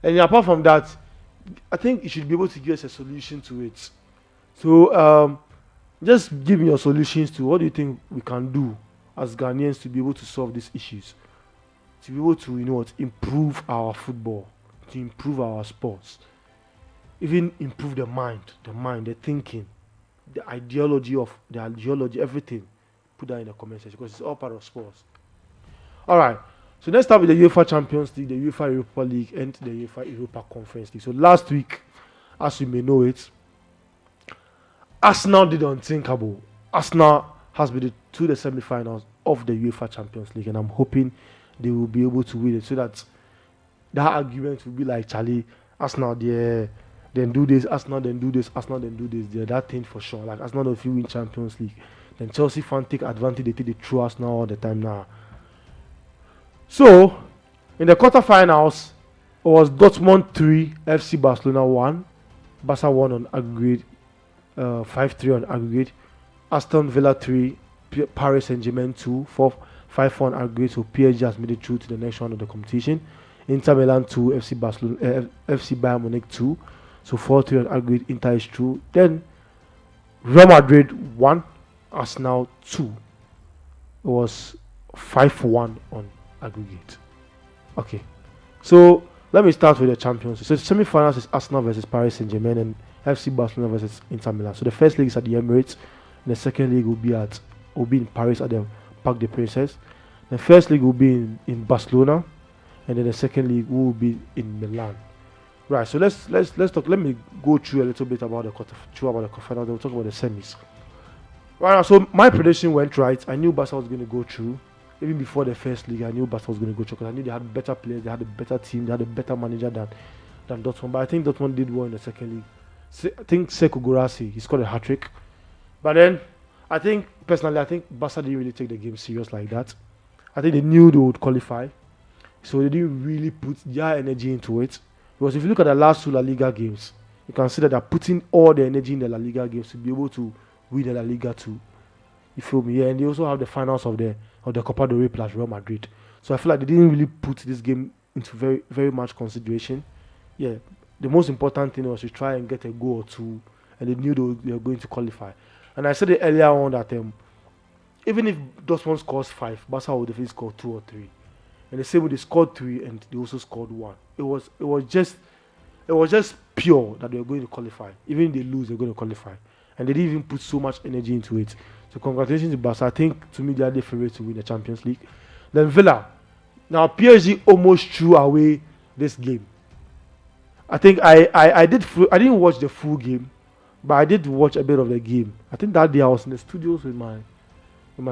And apart from that, I think you should be able to give us a solution to it. So just give me your solutions to what do you think we can do as Ghanaians to be able to solve these issues, to be able to improve our football, to improve our sports, even improve the thinking, the ideology, everything. Put that in the comment section because it's all part of sports. All right. So let's start with the UEFA Champions League, the UEFA Europa League, and the UEFA Europa Conference League. So last week, as you may know it, Arsenal did unthinkable. Arsenal has been to the semi-finals of the UEFA Champions League, and I'm hoping they will be able to win it so that argument will be like Charlie, Arsenal there, then do this, Arsenal then do this, Arsenal then do this. There, that thing for sure. Like Arsenal, if you win Champions League, then Chelsea fan take advantage. They take the true Arsenal all the time now. So in the quarterfinals, it was Dortmund 3, FC Barcelona 1. Barca won on aggregate, 5-3 on aggregate. Aston Villa 3, Paris Saint-Germain 2, 5-4 on aggregate. So PSG has made it through to the next round of the competition. Inter Milan 2, FC Bayern Munich 2. So 4-3 on aggregate. Inter is through. Then Real Madrid 1, Arsenal 2. It was 5-1 on aggregate. Okay. So let me start with the champions. So the semi-finals is Arsenal versus Paris Saint-Germain and FC Barcelona versus Inter Milan. So the first league is at the Emirates, and the second league will be in Paris at the Parc des Princes. The first league will be in Barcelona, and then the second league will be in Milan. Right. So let's talk. Let me go through a little bit about the quarterfinals. Then we'll talk about the semis. Right. So my prediction went right. I knew Barca was going to go through. Even before the first league, I knew Barca was going to go through because I knew they had better players, they had a better team, they had a better manager than Dortmund. But I think Dortmund did well in the second league. I think Sekou Guirassy, he scored a hat-trick. But then, I think Barca didn't really take the game serious like that. I think they knew they would qualify. So they didn't really put their energy into it. Because if you look at the last two La Liga games, you can see that they're putting all the energy in the La Liga games to be able to win the La Liga too. You feel me? Yeah, and they also have the finals of the Copa del Rey plus Real Madrid. So I feel like they didn't really put this game into very, very much consideration. Yeah, the most important thing was to try and get a goal or two, and they knew they were going to qualify. And I said it earlier on that even if Dortmund scores 5, Barca would definitely score 2 or 3. And the same way they scored 3 and they also scored 1. It was just pure that they were going to qualify. Even if they lose, they're going to qualify. And they didn't even put so much energy into it. So congratulations to Barca. I think to me they are the favourites to win the Champions League. Then Villa. Now PSG almost threw away this game. I think I didn't watch the full game, but I did watch a bit of the game. I think that day I was in the studios with my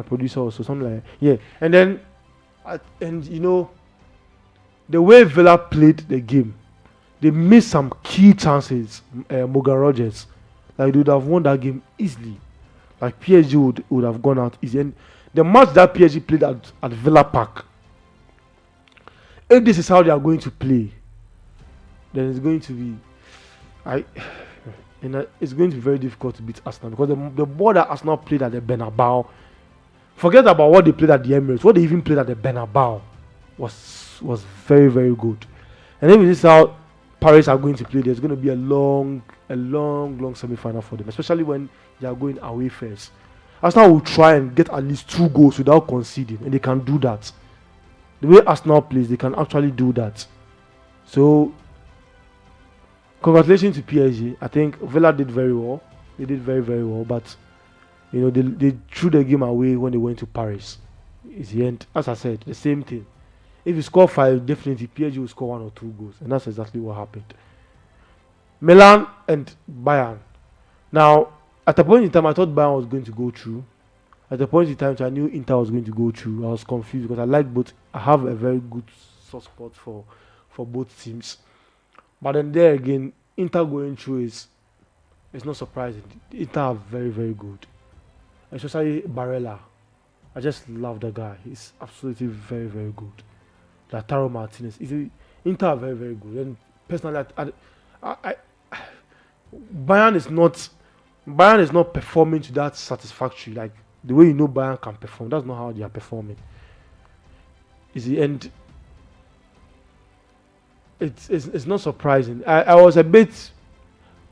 producer also, something like that. Yeah. And then the way Villa played the game, they missed some key chances. Morgan Rogers, like they would have won that game easily. Like PSG would have gone out easy. And the match that PSG played at Villa Park, if this is how they are going to play, then it's going to be it's going to be very difficult to beat Arsenal because the ball that Arsenal played at the Bernabeu, forget about what they played at the Emirates. What they even played at the Bernabeu was very, very good. And if this is how Paris are going to play, there's going to be a long semi-final for them, especially when they are going away first. Arsenal will try and get at least 2 goals without conceding, and they can do that. The way Arsenal plays, they can actually do that. So, congratulations to PSG. I think Villa did very well. They did very, very well, but they threw the game away when they went to Paris. It's the end. As I said, the same thing. If you score 5, definitely PSG will score 1 or 2 goals, and that's exactly what happened. Milan and Bayern. Now, at a point in time, I thought Bayern was going to go through. At a point in time, I knew Inter was going to go through. I was confused because I like both. I have a very good soft spot for both teams. But then there again, Inter going through it's not surprising. Inter are very, very good. Especially Barella. I just love the guy. He's absolutely very, very good. Lautaro Martinez. Inter are very, very good. And personally, Bayern is not performing to that satisfactory. Like the way Bayern can perform. That's not how they are performing. It's it's not surprising. I was a bit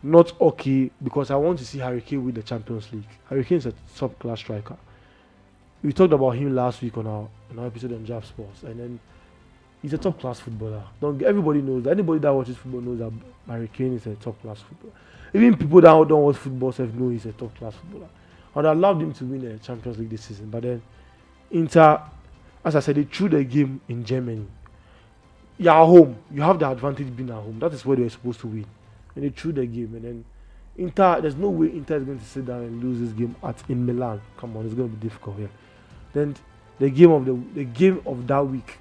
not okay because I want to see Harry Kane win the Champions League. Harry Kane is a top class striker. We talked about him last week on our episode on Jab Sports, and then he's a top class footballer. Don't everybody knows that. Anybody that watches football knows that Harry Kane is a top class footballer. Even people that don't watch football know he's a top class footballer. I'd have loved him to win the Champions League this season, but then Inter, as I said, they threw the game in Germany. You're at home. You have the advantage being at home. That is where they were supposed to win. And they threw the game, and then Inter. There's no way Inter is going to sit down and lose this game in Milan. Come on, it's going to be difficult here. Then the game of that week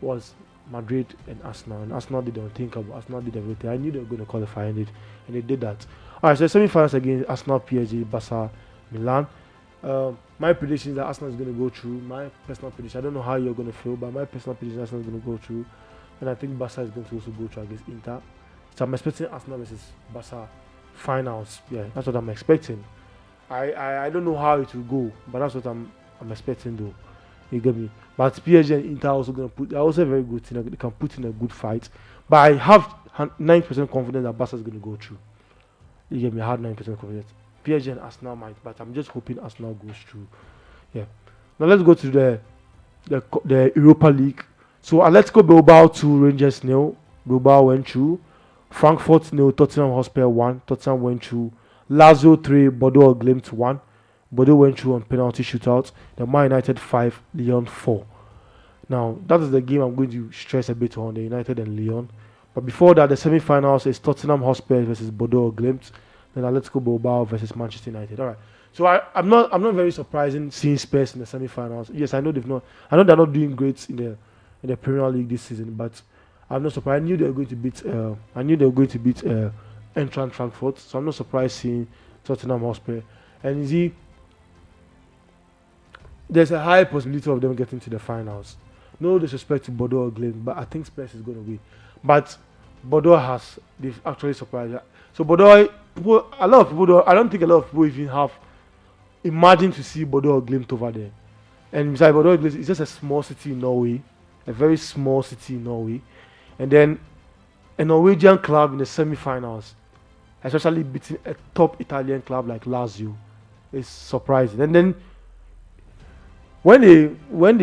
was Madrid and Arsenal. And Arsenal did the unthinkable. Arsenal did everything. I knew they were going to qualify, and they did that. All right, so semi-finals against Arsenal, PSG, Barca, Milan. My prediction is that Arsenal is going to go through. My personal prediction, I don't know how you're going to feel, but my personal prediction is Arsenal is going to go through. And I think Barca is going to also go through against Inter. So I'm expecting Arsenal versus Barca finals. Yeah, that's what I'm expecting. I don't know how it will go, but that's what I'm expecting though. You get me? But PSG and Inter are also going to they're also a very good team. They can put in a good fight. But I have 9% confidence that Barca is going to go through. You get me? I had 9% confidence. PSG and Arsenal might, but I'm just hoping Arsenal goes through. Yeah. Now let's go to the Europa League. So Atletico Bilbao 2, Rangers 0. Bilbao went through. Frankfurt 0, Tottenham Hotspur 1. Tottenham went through. Lazio 3, Bordeaux Glimt 1. Bordeaux went through on penalty shootout. The Man United 5, Lyon 4. Now that is the game I'm going to stress a bit on, the United and Lyon. But before that, the semi-finals is Tottenham Hotspur versus Bordeaux Glimt. Then Atletico Bilbao versus Manchester United. All right. So I'm not very surprised in seeing Spurs in the semi-finals. Yes, I know they're not doing great in the Premier League this season, but I'm not surprised. I knew they were going to beat. Eintracht Frankfurt, so I'm not surprised seeing Tottenham Hotspur. And you see, there's a high possibility of them getting to the finals. No disrespect to Bordeaux or Glimt, but I think Spurs is going to win. But Bordeaux they've actually surprised. So Bordeaux, I don't think a lot of people even have imagined to see Bordeaux or Glimt over there. And besides, Bordeaux or Glimt, it's just a small city in Norway, a very small city in Norway. And then a Norwegian club in the semi-finals, especially beating a top Italian club like Lazio, is surprising. And then when they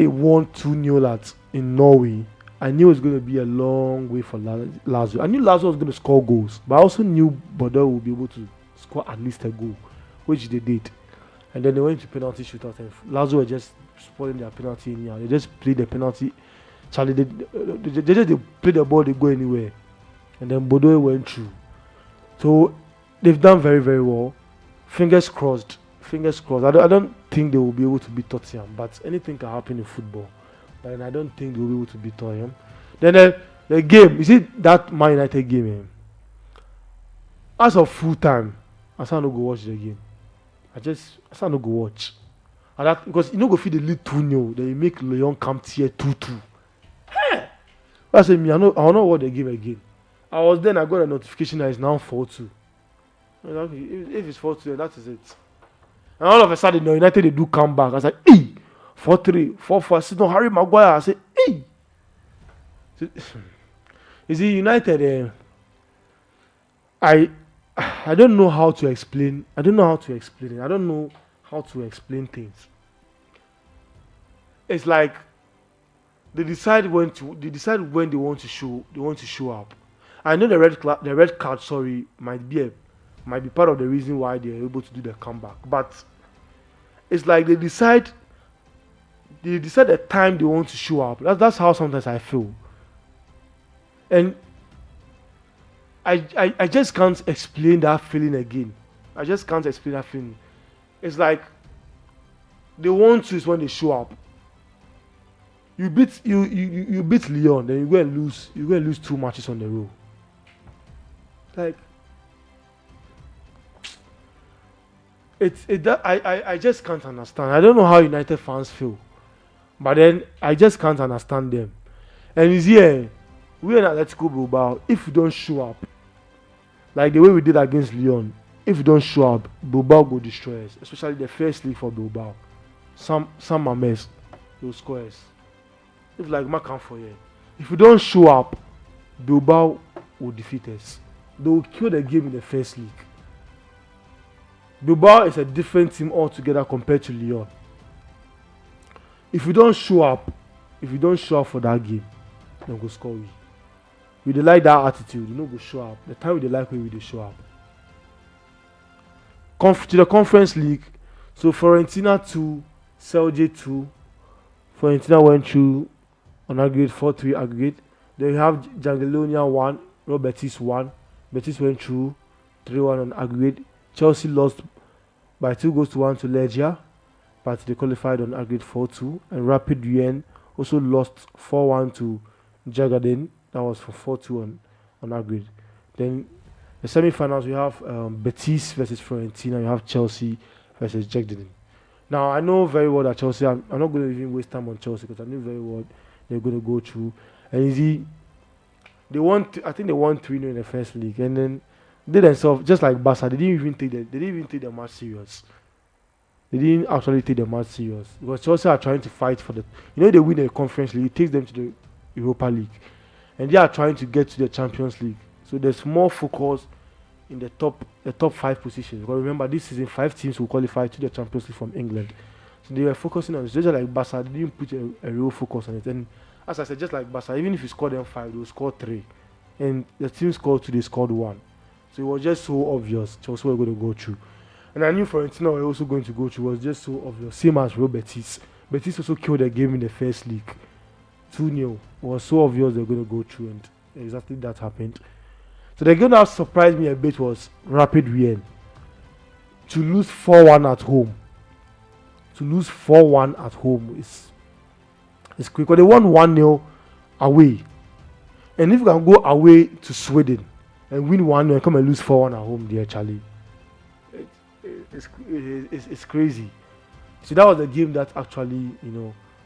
won 2-0 in Norway, I knew it was going to be a long way for Lazio. I knew Lazio was going to score goals, but I also knew Bordeaux would be able to score at least a goal, which they did. And then they went to penalty shootout, and Lazio were just spoiling their penalty in here. They just played the penalty. Charlie, they play the ball, they go anywhere. And then Bordeaux went through. So they've done very, very well. Fingers crossed. I don't think they will be able to beat Tottenham, but anything can happen in football. But I don't think they will be able to beat Tottenham. Then the game, you see that Man United game, as of full time, I still not go watch the game. I still not go watch. And that because you know go feed the lead 2-0, then you make Lyon come tier 2-2. Hey! I said me, I don't watch the game again. I got a notification that it's now 4-2. Okay, if it's 4-2, that is it. And all of a sudden, United they do come back. I was like, hey, 4-3, 4-4. I said, no, Harry Maguire. I said, hey. You see, United, I don't know how to explain. I don't know how to explain it. I don't know how to explain things. It's like they decide when they want to show up. I know the red card, might be part of the reason why they're able to do the comeback. But it's like they decide the time they want to show up. That's how sometimes I feel. And I just can't explain that feeling again. I just can't explain that feeling. It's like they want to is when they show up. You beat Lyon, then you go and lose 2 matches on the row. Like I just can't understand. I don't know how United fans feel, but then I just can't understand them. And it's here, we in Atletico Bilbao, if you don't show up, like the way we did against Lyon, if you don't show up, Bilbao will destroy us, especially the first league for Bilbao. Some Mames, those squares. If like Macan for you, if you don't show up, Bilbao will defeat us. They will kill the game in the first league. Bilbao is a different team altogether compared to Lyon. If you don't show up for that game, then go score we. We dey like that attitude, you know, go show up. The time we dey like we dey show up. To the Conference League, so Fiorentina 2, Celje 2. Fiorentina went through on aggregate 4-3 aggregate. Then you have Jagiellonia 1, Real Betis 1. Betis went through 3-1 on aggregate. Chelsea lost by 2-1 to Legia, but they qualified on aggregate 4-2. And Rapid Wien also lost 4-1 to Jagaden. That was for 4-2 on aggregate. Then the semi-finals, we have Betis versus Fiorentina. You have Chelsea versus Jagaden. Now, I know very well that Chelsea, I'm not going to even waste time on Chelsea because I know very well they're going to go through. And you see, I think they won 3-0 in the first league. And then they themselves, just like Barca, they didn't even take the match serious. They didn't actually take the match serious. Because Chelsea are trying to fight for they win the Conference League, it takes them to the Europa League. And they are trying to get to the Champions League. So there's more focus in the top 5 positions. Because remember, this season 5 teams will qualify to the Champions League from England. So they were focusing on it. Just like Barca, they didn't put a real focus on it. And as I said, just like Barca, even if you score them 5, they will score 3. And the team scored 2, they scored 1. So it was just so obvious Chelsea were going to go through. And I knew Fiorentina were also going to go through. It was just so obvious. Same as Real Betis. Betis also killed the game in the first league. 2-0. It was so obvious they were going to go through, and exactly that happened. So the game that surprised me a bit was Rapid Wien. To lose 4-1 at home. is quick. Because they won 1-0 away. And if you can go away to Sweden and win 1-0 and come and lose 4-1 at home, dear Charlie, it's crazy. So that was the game that actually,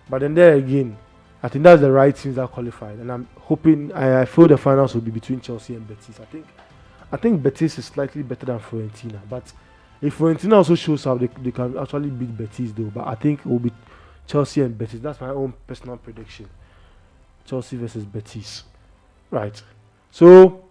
but then there again, I think that's the right teams that qualified, and I'm hoping. I feel the finals will be between Chelsea and Betis. I think Betis is slightly better than Fiorentina, but if Fiorentina also shows up, they can actually beat Betis though. But I think it will be Chelsea and Betis. That's my own personal prediction. Chelsea versus Betis, right? So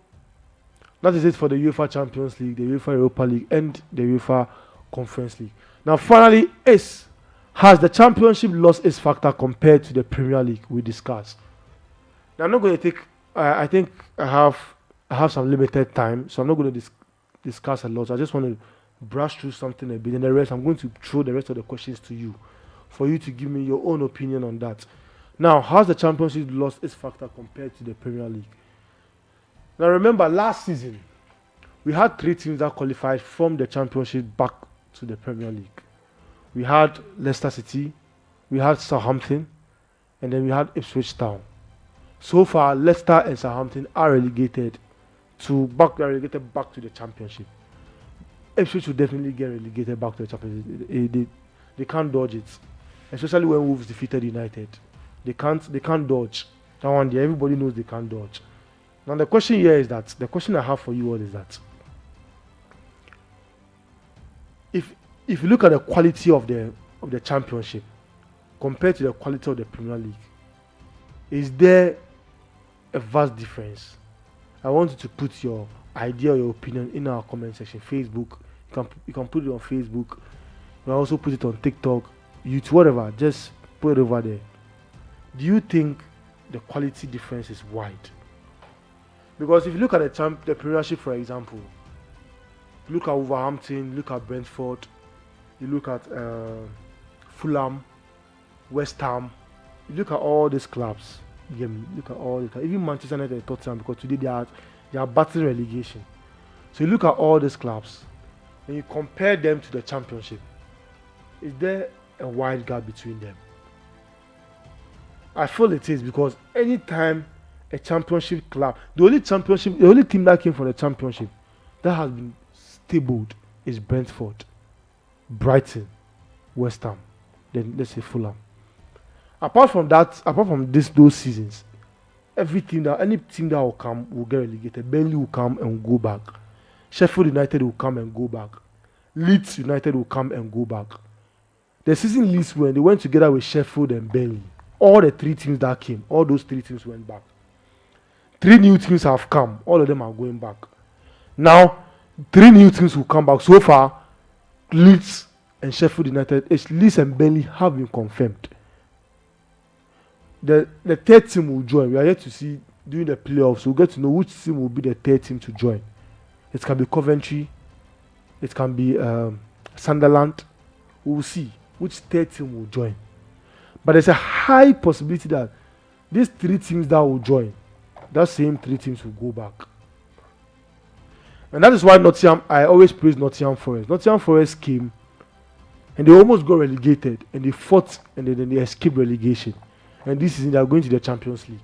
that is it for the UEFA Champions League, the UEFA Europa League, and the UEFA Conference League. Now, finally, has the Championship lost its factor compared to the Premier League we discussed? Now, I'm not going to take. I think I have some limited time, so I'm not going to discuss a lot. I just want to brush through something a bit, and the rest I'm going to throw the rest of the questions to you, for you to give me your own opinion on that. Now, has the Championship lost its factor compared to the Premier League? Now, remember last season we had 3 teams that qualified from the Championship back to the Premier League. We had Leicester City, we had Southampton, and then we had Ipswich Town. So far, Leicester and Southampton are relegated back to the Championship. Ipswich will definitely get relegated back to the Championship. They can't dodge it, especially when Wolves defeated United. They can't dodge that one. There, everybody knows they can't dodge. Now the question here is that the question I have for you all is that if you look at the quality of the Championship compared to the quality of the Premier League, is there a vast difference? I want you to put your idea or your opinion in our comment section. Facebook, you can put it on Facebook. You can also put it on TikTok, YouTube, whatever. Just put it over there. Do you think the quality difference is wide? Because if you look at the Premiership, for example, look at Wolverhampton, look at Brentford, you look at Fulham, West Ham, you look at all these clubs. Look at all the clubs. Even Manchester United and Tottenham, because today they are battling relegation. So you look at all these clubs and you compare them to the Championship. Is there a wide gap between them? I feel it is, because anytime a Championship club, the only team that came from the Championship that has been stabled is Brentford, Brighton, West Ham, then let's say Fulham. Apart from those seasons, any team that will come will get relegated. Burnley will come and go back. Sheffield United will come and go back. Leeds United will come and go back. The season Leeds went, they went together with Sheffield and Burnley. All those 3 teams went back. 3 new teams have come. All of them are going back. Now, 3 new teams will come back. So far, Leeds and Sheffield United, Leeds and Burnley have been confirmed. The third team will join. We are yet to see during the playoffs. We'll get to know which team will be the third team to join. It can be Coventry. It can be Sunderland. We will see which third team will join. But there's a high possibility that these 3 teams that will join, that same 3 teams will go back. And that is why I always praise Nottingham Forest. Nottingham Forest came and they almost got relegated and they fought and then they escaped relegation. And this season they are going to the Champions League.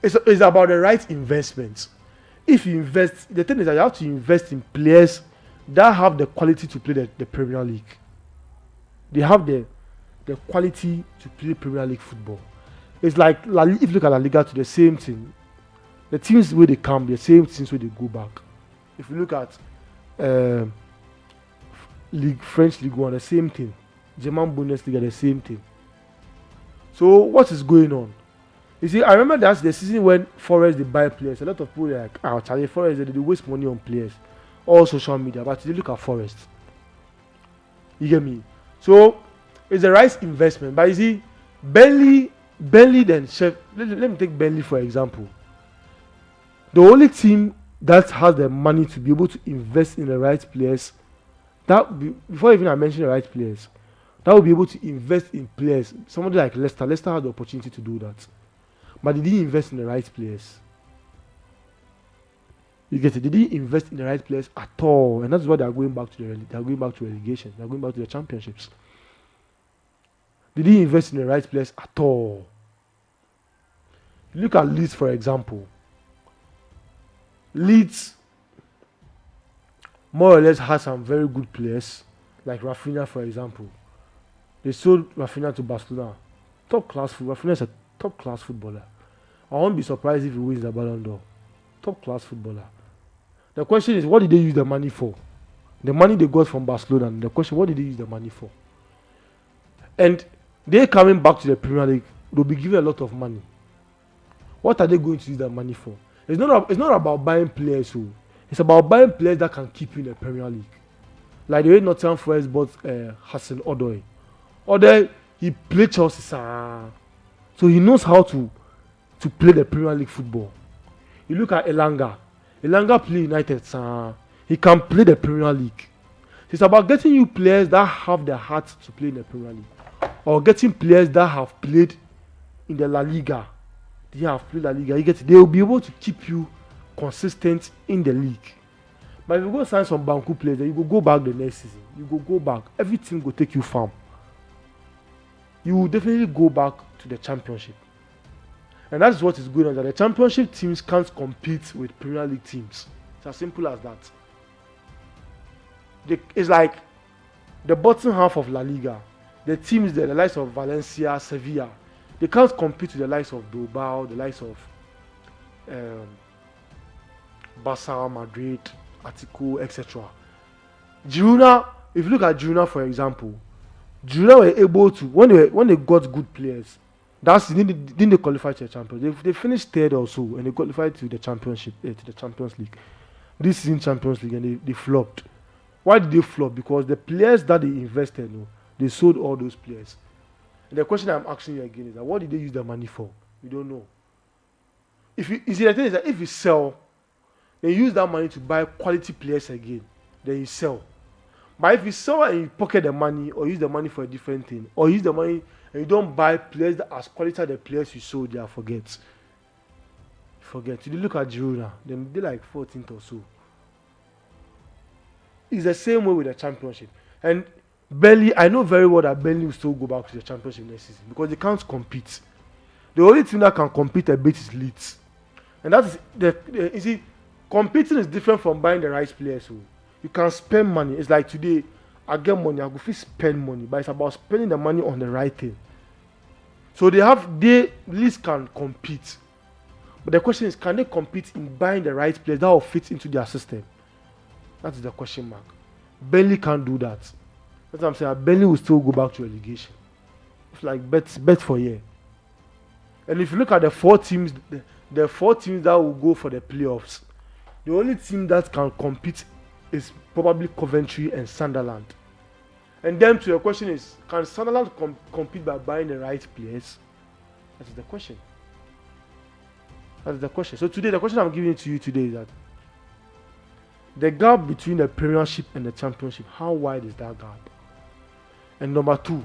It's about the right investments. If you invest, the thing is that you have to invest in players that have the quality to play the Premier League. They have the quality to play Premier League football. It's like if you look at La Liga, to the same thing. The teams where they come, the same teams where they go back. If you look at French Ligue 1, the same thing. German Bundesliga, the same thing. So what is going on? You see, I remember that's the season when Forest they buy players. A lot of people are like, Charlie Forest, they waste money on players. All social media, but they look at Forest. You get me? So it's the right investment. But you see, Burnley then let me take Burnley for example. The only team that has the money to be able to invest in the right players, before even I mention the right players, that will be able to invest in players. Somebody like Leicester. Leicester had the opportunity to do that, but they didn't invest in the right players. You get it? They didn't invest in the right players at all, and that's why they are going back to relegation. They are going back to the championships. They didn't invest in the right players at all. Look at Leeds, for example. Leeds more or less has some very good players, like Rafinha, for example. They sold Rafinha to Barcelona. Rafinha is a top-class footballer. I won't be surprised if he wins the Ballon d'Or. Top-class footballer. The question is, what did they use the money for? The money they got from Barcelona. And the question, what did they use the money for? And they coming back to the Premier League, they'll be given a lot of money. What are they going to use that money for? It's not about buying players who. It's about buying players that can keep you in the Premier League. Like the way Nottingham Forest bought Hassan Odoi. Odoi, he played Chelsea, so he knows how to play the Premier League football. You look at Elanga. Elanga play United, he can play the Premier League. It's about getting you players that have the heart to play in the Premier League, or getting players that have played in the La Liga. They have played La Liga. They will be able to keep you consistent in the league. But if you go sign some Banku players, then you go back the next season. You go back. Every team will take you farm. You will definitely go back to the championship. And that's what is going on. That the championship teams can't compete with Premier League teams. It's as simple as that. It's like the bottom half of La Liga. The teams there, the likes of Valencia, Sevilla, they can't compete with the likes of Bilbao, the likes of Barca, Madrid, Atletico, etc. Girona, if you look at Girona for example, Girona were able to, when they got good players, didn't they qualify to the Champions? They finished third or so, and they qualified to the championship, to the Champions League. This season Champions League, and they flopped. Why did they flop? Because the players that they invested, they sold all those players. And the question I'm asking you again is that what did they use the money for? We don't know. You see, the thing is that if you sell, then you use that money to buy quality players again. Then you sell. But if you sell and you pocket the money, or use the money for a different thing, or use the money and you don't buy players that as quality as the players you sold, they forget. You look at Girona, then they're like 14th or so. It's the same way with the championship. And Burnley, I know very well that Burnley will still go back to the championship next season because they can't compete. The only team that can compete a bit is Leeds. And that is you see, competing is different from buying the right players. So you can spend money. It's like today, I get money, I go spend money, but it's about spending the money on the right thing. So Leeds can compete. But the question is, can they compete in buying the right players that will fit into their system? That is the question mark. Burnley can't do that. That's what I'm saying. Burnley will still go back to relegation. It's like bet for year. And if you look at the 4 teams that will go for the playoffs, the only team that can compete is probably Coventry and Sunderland. And then to your question is, can Sunderland compete by buying the right players? That is the question. That is the question. So today, the question I'm giving to you today is that the gap between the Premiership and the Championship, how wide is that gap? And number two,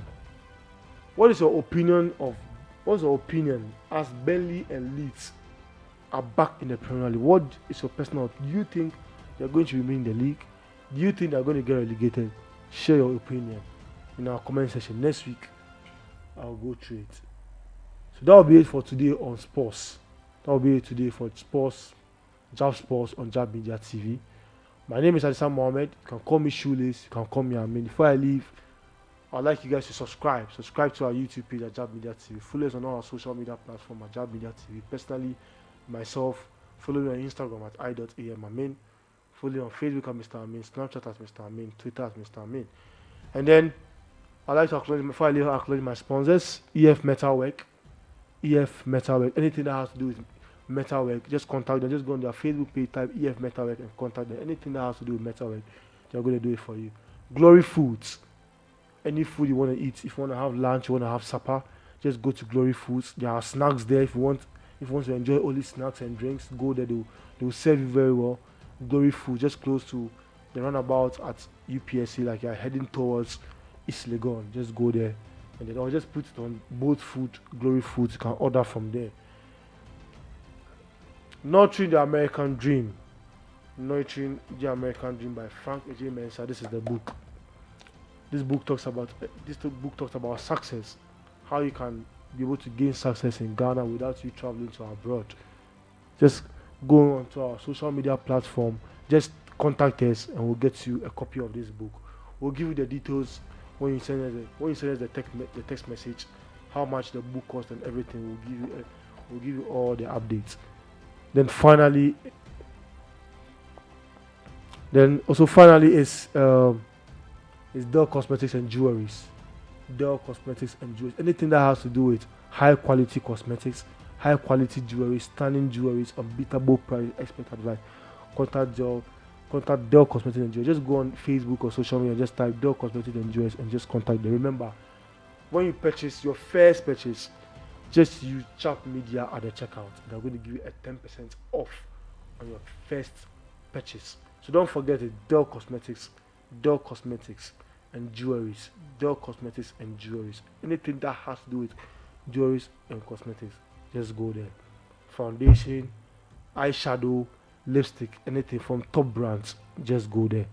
what's your opinion as Burnley and Leeds are back in the Premier League? What is your personal? Do you think they're going to remain in the league? Do you think they're going to get relegated? Share your opinion in our comment section. Next week, I'll go through it. So that will be it for today on sports. That will be it today for sports, Jab Sports on Jab Media TV. My name is Adisa Mohammed. You can call me Shoelace. You can call me Amin. Before I leave, I'd like you guys to subscribe. Subscribe to our YouTube page at Jab Media TV. Follow us on all our social media platforms at Jab Media TV. Personally, myself, follow me on Instagram at i.amamin. Follow me on Facebook at Mr. Amin, Snapchat at Mr. Amin, Twitter at Mr. Amin. And then I'd like to before I leave, acknowledge my sponsors, EF Metalwork. EF Metalwork. Anything that has to do with metalwork, just contact them. Just go on their Facebook page, type EF Metalwork and contact them. Anything that has to do with metalwork, they're going to do it for you. Glory Foods. Any food you want to eat, if you want to have lunch, you want to have supper, just go to Glory Foods. There are snacks there. If you want to enjoy only snacks and drinks, go there. They will serve you very well. Glory Foods, just close to the roundabout at UPSC, like you're heading towards East Legon. Just go there, and then I'll just put it on both food. Glory Foods, you can order from there. Nurturing the American Dream. Nurturing the American Dream by Frank A.J. Mensah. This is the book. This book talks about success, how you can be able to gain success in Ghana without you traveling to abroad. Just go onto our social media platform, just contact us, and we'll get you a copy of this book. We'll give you the details when you send us the text message, how much the book costs and everything. We'll give you all the updates. Then finally is Dell Cosmetics and Jewelries. Dell Cosmetics and Jewelries. Anything that has to do with high quality cosmetics, high quality jewelry, stunning jewelries, unbeatable price, expert advice. Contact Dell Cosmetics and Jewelries. Just go on Facebook or social media, just type Dell Cosmetics and Jewelries and just contact them. Remember, when you purchase your first purchase, just use Chat Media at the checkout. They're going to give you a 10% off on your first purchase. So don't forget it. Dell Cosmetics and Jewelries. Dell Cosmetics and Jewelries. Anything that has to do with jewelries and cosmetics, just go there. Foundation, eyeshadow, lipstick, anything from top brands, just go there.